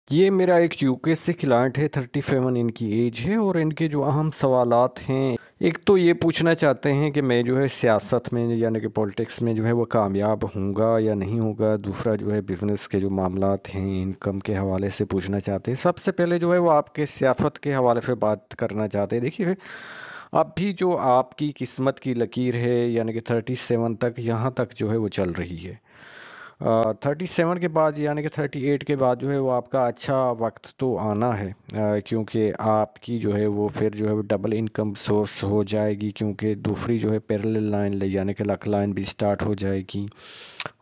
ये मेरा एक यूके से क्लाइंट है, 37 इनकी एज है और इनके जो अहम सवालात हैं, एक तो ये पूछना चाहते हैं कि मैं जो है सियासत में यानी कि पॉलिटिक्स में जो है वो कामयाब होऊंगा या नहीं होगा। दूसरा जो है बिज़नेस के जो मामलात हैं, इनकम के हवाले से पूछना चाहते हैं। सबसे पहले जो है वो आपके सियासत के हवाले से बात करना चाहते हैं। देखिए, अभी जो आपकी किस्मत की लकीर है यानी कि 37 तक, यहाँ तक जो है वो चल रही है। 37 के बाद यानी कि 38 के बाद जो है वो आपका अच्छा वक्त तो आना है, क्योंकि आपकी जो है वो फिर जो है वो डबल इनकम सोर्स हो जाएगी, क्योंकि दूसरी जो है पैरेलल लाइन यानी कि लक लाइन भी स्टार्ट हो जाएगी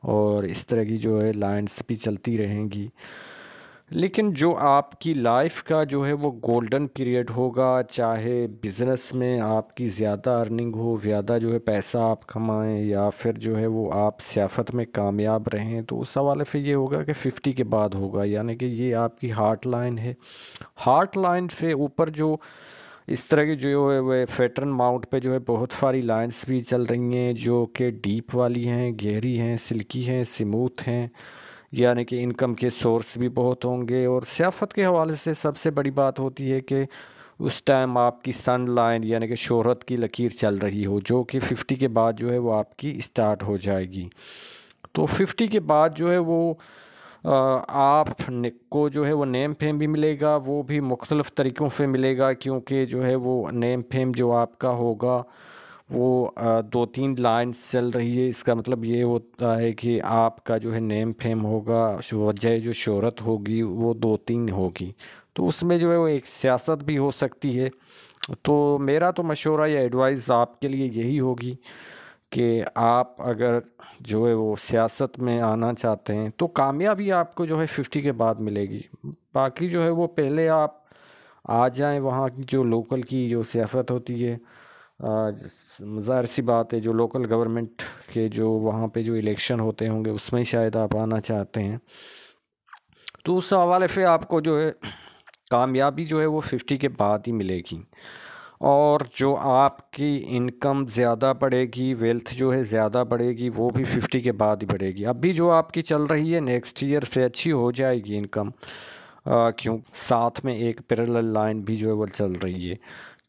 और इस तरह की जो है लाइंस भी चलती रहेंगी। लेकिन जो आपकी लाइफ का जो है वो गोल्डन पीरियड होगा, चाहे बिज़नेस में आपकी ज़्यादा अर्निंग हो, ज़्यादा जो है पैसा आप कमाएं, या फिर जो है वो आप सियासत में कामयाब रहें, तो उस हवाले से ये होगा कि 50 के बाद होगा। यानी कि ये आपकी हार्ट लाइन है। हार्ट लाइन से ऊपर जो इस तरह की जो है वो फेटर्न माउंट पे जो है बहुत सारी लाइंस भी चल रही हैं, जो कि डीप वाली हैं, गहरी हैं, सिल्की हैं, स्मूथ हैं। यानी कि इनकम के सोर्स भी बहुत होंगे। और सियासत के हवाले से सबसे बड़ी बात होती है कि उस टाइम आपकी सन लाइन यानी कि शोहरत की लकीर चल रही हो, जो कि 50 के बाद जो है वो आपकी स्टार्ट हो जाएगी। तो 50 के बाद जो है वो आप को जो है वो नेम फेम भी मिलेगा, वो भी मुख्तलिफ़ तरीक़ों से मिलेगा, क्योंकि जो है वो नेम फेम जो आपका होगा वो दो तीन लाइन्स चल रही है। इसका मतलब ये होता है कि आपका जो है नेम फेम होगा, वजह जो शोहरत होगी वो दो तीन होगी। तो उसमें जो है वो एक सियासत भी हो सकती है। तो मेरा तो मशवरा या एडवाइस आपके लिए यही होगी कि आप अगर जो है वो सियासत में आना चाहते हैं तो कामयाबी आपको जो है 50 के बाद मिलेगी। बाकी जो है वो पहले आप आ जाएं, वहाँ की जो लोकल की जो सियासत होती है, ज़ाहिर सी बात है जो लोकल गवर्नमेंट के जो वहाँ पे जो इलेक्शन होते होंगे उसमें शायद आप आना चाहते हैं, तो उस हवाले से आपको जो है कामयाबी जो है वो 50 के बाद ही मिलेगी। और जो आपकी इनकम ज़्यादा बढ़ेगी, वेल्थ जो है ज़्यादा बढ़ेगी, वो भी 50 के बाद ही बढ़ेगी। अभी जो आपकी चल रही है नेक्स्ट ईयर से अच्छी हो जाएगी इनकम, क्यों साथ में एक पैरेलल लाइन भी जो है वो चल रही है,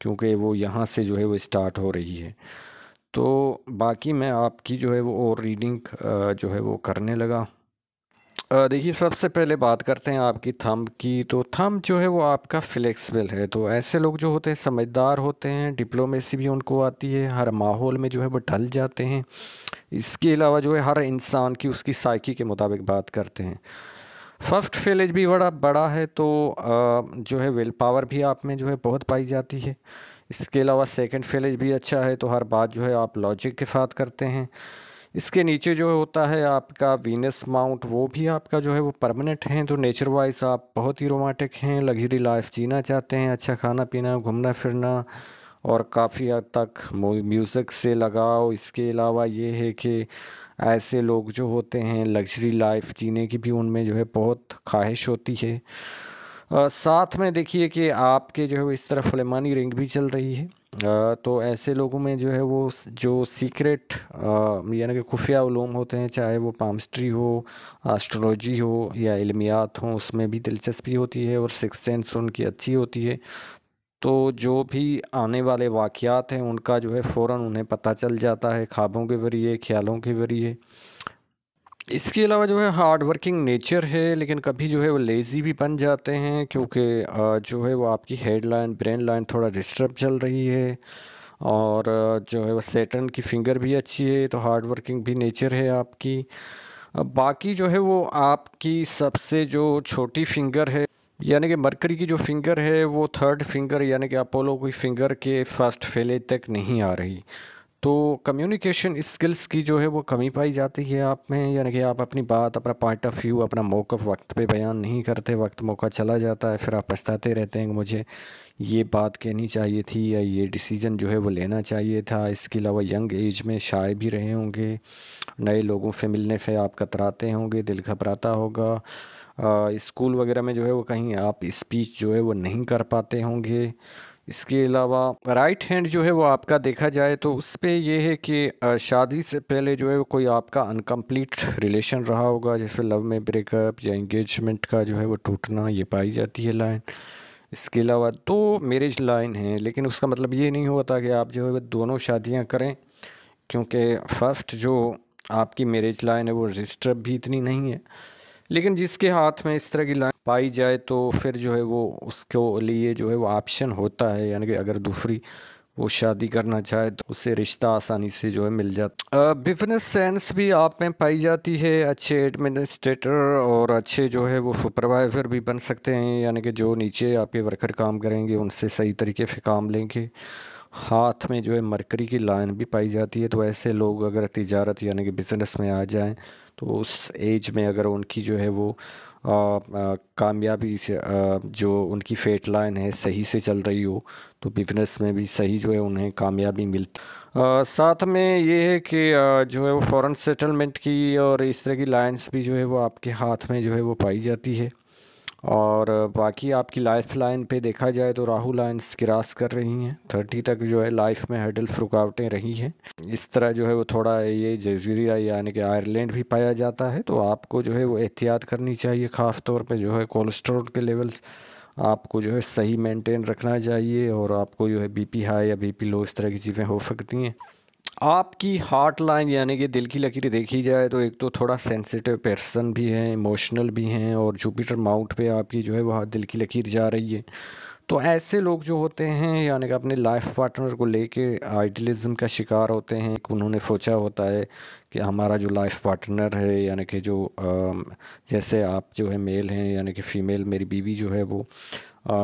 क्योंकि वो यहाँ से जो है वो स्टार्ट हो रही है। तो बाकी मैं आपकी जो है वो और रीडिंग जो है वो करने लगा। देखिए, सबसे पहले बात करते हैं आपकी थंब की। तो थंब जो है वो आपका फ्लेक्सिबल है। तो ऐसे लोग जो होते हैं समझदार होते हैं, डिप्लोमेसी भी उनको आती है, हर माहौल में जो है वो ढल जाते हैं। इसके अलावा जो है हर इंसान की उसकी साइकी के मुताबिक बात करते हैं। फर्स्ट फेलेज भी बड़ा बड़ा है, तो जो है विल पावर भी आप में जो है बहुत पाई जाती है। इसके अलावा सेकंड फेलेज भी अच्छा है, तो हर बात जो है आप लॉजिक के साथ करते हैं। इसके नीचे जो होता है आपका वीनस माउंट, वो भी आपका जो है वो परमानेंट है। तो नेचर वाइज आप बहुत ही रोमांटिक हैं, लग्जरी लाइफ जीना चाहते हैं, अच्छा खाना पीना, घूमना फिरना और काफ़ी हद तक म्यूज़िक से लगाओ। इसके अलावा ये है कि ऐसे लोग जो होते हैं लग्जरी लाइफ जीने की भी उनमें जो है बहुत ख्वाहिश होती है। साथ में देखिए कि आपके जो है वो इस तरफ सुलेमानी रिंग भी चल रही है। तो ऐसे लोगों में जो है वो जो सीक्रेट यानी कि खुफिया उलूम होते हैं, चाहे वो पामस्ट्री हो, एस्ट्रोलॉजी हो या इल्मियात हो, उसमें भी दिलचस्पी होती है और सिक्स सेंस उनकी अच्छी होती है। तो जो भी आने वाले वाक़यात हैं उनका जो है फ़ौरन उन्हें पता चल जाता है, ख्वाबों के ज़रिए, ख़्यालों के ज़रिए। इसके अलावा जो है हार्ड वर्किंग नेचर है, लेकिन कभी जो है वो लेज़ी भी बन जाते हैं, क्योंकि जो है वो आपकी हेडलाइन ब्रेन लाइन थोड़ा डिस्टर्ब चल रही है। और जो है वो सैटर्न की फिंगर भी अच्छी है, तो हार्ड वर्किंग भी नेचर है आपकी। बाकी जो है वो आपकी सबसे जो छोटी फिंगर है यानी कि मरकरी की जो फिंगर है वो थर्ड फिंगर यानी कि अपोलो की फिंगर के फर्स्ट फेले तक नहीं आ रही। तो कम्युनिकेशन स्किल्स की जो है वो कमी पाई जाती है आप में, यानी कि आप अपनी बात, अपना पॉइंट ऑफ व्यू, अपना मौक़िफ़ वक्त पे बयान नहीं करते, वक्त मौका चला जाता है, फिर आप पछताते रहते हैं कि मुझे ये बात कहनी चाहिए थी या ये डिसीजन जो है वो लेना चाहिए था। इसके अलावा यंग एज में शाये भी रहे होंगे, नए लोगों से मिलने से आप कतराते होंगे, दिल घबराता होगा। स्कूल वगैरह में जो है वो कहीं आप स्पीच जो है वो नहीं कर पाते होंगे। इसके अलावा राइट हैंड जो है वो आपका देखा जाए तो उस पे ये है कि शादी से पहले जो है वो कोई आपका अनकम्प्लीट रिलेशन रहा होगा, जैसे लव में ब्रेकअप या एंगेजमेंट का जो है वो टूटना, ये पाई जाती है लाइन। इसके अलावा दो मैरिज लाइन है, लेकिन उसका मतलब ये नहीं होता कि आप जो है वो दोनों शादियां करें, क्योंकि फर्स्ट जो आपकी मैरिज लाइन है वो रजिस्टर भी इतनी नहीं है। लेकिन जिसके हाथ में इस तरह की लाइन पाई जाए तो फिर जो है वो उसके लिए जो है वो ऑप्शन होता है, यानी कि अगर दूसरी वो शादी करना चाहे तो उससे रिश्ता आसानी से जो है मिल जाता। बिजनेस सेंस भी आप में पाई जाती है, अच्छे एडमिनिस्ट्रेटर और अच्छे जो है वो सुपरवाइज़र भी बन सकते हैं, यानी कि जो नीचे आपके वर्कर काम करेंगे उनसे सही तरीके से काम लेंगे। हाथ में जो है मरकरी की लाइन भी पाई जाती है, तो ऐसे लोग अगर तिजारत यानी कि बिज़नेस में आ जाएं तो उस एज में अगर उनकी जो है वो कामयाबी से जो उनकी फेट लाइन है सही से चल रही हो तो बिज़नेस में भी सही जो है उन्हें कामयाबी मिलती। साथ में ये है कि जो है वो फॉरेन सेटलमेंट की और इस तरह की लाइंस भी जो है वो आपके हाथ में जो है वो पाई जाती है। और बाकी आपकी लाइफ लाइन पे देखा जाए तो राहु लाइन्स क्रॉस कर रही हैं, 30 तक जो है लाइफ में हर्डल्स रुकावटें रही हैं। इस तरह जो है वो थोड़ा ये जजीरा यानी कि आयरलैंड भी पाया जाता है, तो आपको जो है वो एहतियात करनी चाहिए, ख़ास तौर पे जो है कोलेस्ट्रॉल के लेवल्स आपको जो है सही मेंटेन रखना चाहिए, और आपको जो है बीपी हाई या बीपी लो इस तरह की चीज़ें हो सकती हैं। आपकी हार्ट लाइन यानी कि दिल की लकीर देखी जाए तो एक तो थोड़ा सेंसिटिव पर्सन भी हैं, इमोशनल भी हैं, और जुपिटर माउंट पे आपकी जो है वह दिल की लकीर जा रही है। तो ऐसे लोग जो होते हैं यानी कि अपने लाइफ पार्टनर को लेके आइडियलिज्म का शिकार होते हैं। उन्होंने सोचा होता है कि हमारा जो लाइफ पार्टनर है यानी कि जो जैसे आप जो है मेल हैं यानी कि फ़ीमेल मेरी बीवी जो है वो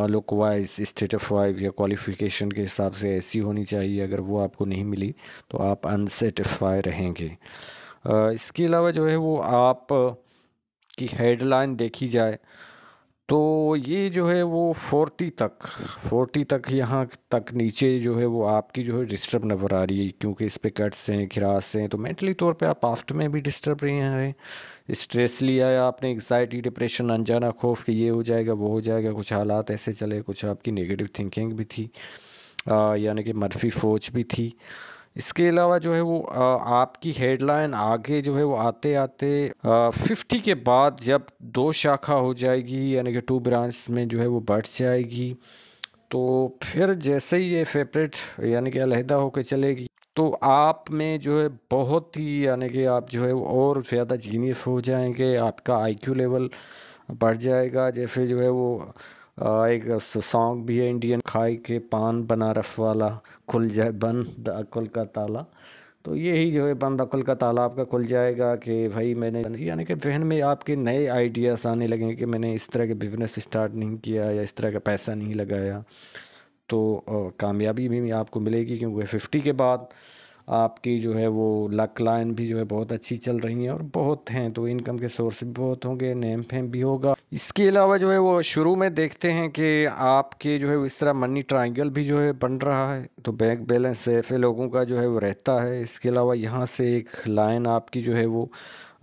लुक वाइज स्टेटस वाइज या क्वालिफ़िकेशन के हिसाब से ऐसी होनी चाहिए, अगर वो आपको नहीं मिली तो आप अनसेटिस्फाई रहेंगे। इसके अलावा जो है वो आप की हेडलाइन देखी जाए तो ये जो है वो 40 तक यहाँ तक नीचे जो है वो आपकी जो है डिस्टर्ब नज़र आ रही है, क्योंकि इस पे कट्स हैं, खिरास हैं, तो मेंटली तौर पे आप पास्ट में भी डिस्टर्ब रहे हैं, स्ट्रेस लिया है आपने, एग्जाइटी डिप्रेशन अनजाना खौफ कि ये हो जाएगा वो हो जाएगा, कुछ हालात ऐसे चले, कुछ आपकी नेगेटिव थिंकिंग भी थी, यानी कि मनफी सोच भी थी। इसके अलावा जो है वो आपकी हेडलाइन आगे जो है वो आते आते 50 के बाद जब दो शाखा हो जाएगी यानी कि टू ब्रांच में जो है वो बढ़ जाएगी, तो फिर जैसे ही ये सेपरेट यानी कि अलहदा होकर चलेगी तो आप में जो है बहुत ही यानी कि आप जो है वो और ज़्यादा जीनियस हो जाएंगे, आपका आईक्यू लेवल बढ़ जाएगा। जैसे जो है वो एक सॉन्ग भी है इंडियन, खाई के पान बनारस वाला, खुल जाए बंद अक्ल का ताला। तो यही जो है बंद अक्ल का ताला आपका खुल जाएगा कि भाई मैंने यानी कि जहन में आपके नए आइडियाज़ आने लगेंगे कि मैंने इस तरह के बिज़नेस स्टार्ट नहीं किया या इस तरह का पैसा नहीं लगाया, तो कामयाबी भी आपको मिलेगी, क्योंकि 50 के बाद आपकी जो है वो लक लाइन भी जो है बहुत अच्छी चल रही हैं और बहुत हैं, तो इनकम के सोर्स भी बहुत होंगे, नेम फेम भी होगा। इसके अलावा जो है वो शुरू में देखते हैं कि आपके जो है वो इस तरह मनी ट्रायंगल भी जो है बन रहा है, तो बैंक बैलेंस ऐसे लोगों का जो है वो रहता है। इसके अलावा यहाँ से एक लाइन आपकी जो है वो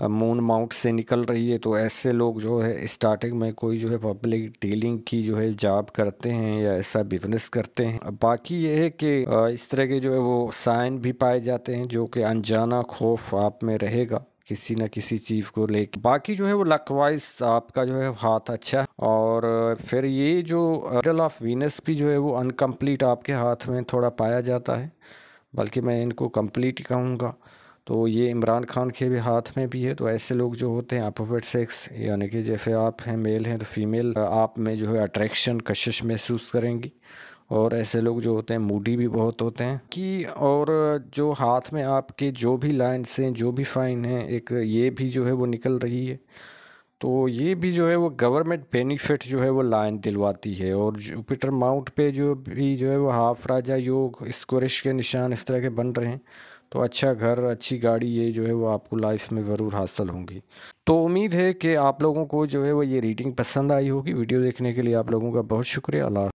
मून माउंट से निकल रही है, तो ऐसे लोग जो है स्टार्टिंग में कोई जो है पब्लिक डीलिंग की जो है जॉब करते हैं या ऐसा बिजनेस करते हैं। अब बाकी ये है कि इस तरह के जो है वो साइन भी पाए जाते हैं जो कि अनजाना खौफ आप में रहेगा किसी न किसी चीज़ को लेके। बाकी जो है वो लकवाइज आपका जो है हाथ अच्छा है, और फिर ये जो मिडल ऑफ वीनस भी जो है वो अनकम्प्लीट आपके हाथ में थोड़ा पाया जाता है, बल्कि मैं इनको कंप्लीट ही कहूँगा। तो ये इमरान खान के भी हाथ में भी है। तो ऐसे लोग जो होते हैं अपोजिट सेक्स यानी कि जैसे आप हैं मेल हैं तो फीमेल आप में जो है अट्रैक्शन कशिश महसूस करेंगी, और ऐसे लोग जो होते हैं मूडी भी बहुत होते हैं कि, और जो हाथ में आपके जो भी लाइन्स हैं जो भी फाइन हैं, एक ये भी जो है वो निकल रही है, तो ये भी जो है वो गवर्नमेंट बेनिफिट जो है वो लाइन दिलवाती है। और जुपिटर माउंट पे जो भी जो है वो हाफ राजा योग स्कोरिश के निशान इस तरह के बन रहे हैं, तो अच्छा घर अच्छी गाड़ी ये जो है वो आपको लाइफ में ज़रूर हासिल होंगी। तो उम्मीद है कि आप लोगों को जो है वो ये रीडिंग पसंद आई होगी। वीडियो देखने के लिए आप लोगों का बहुत शुक्रिया। अल्लाह।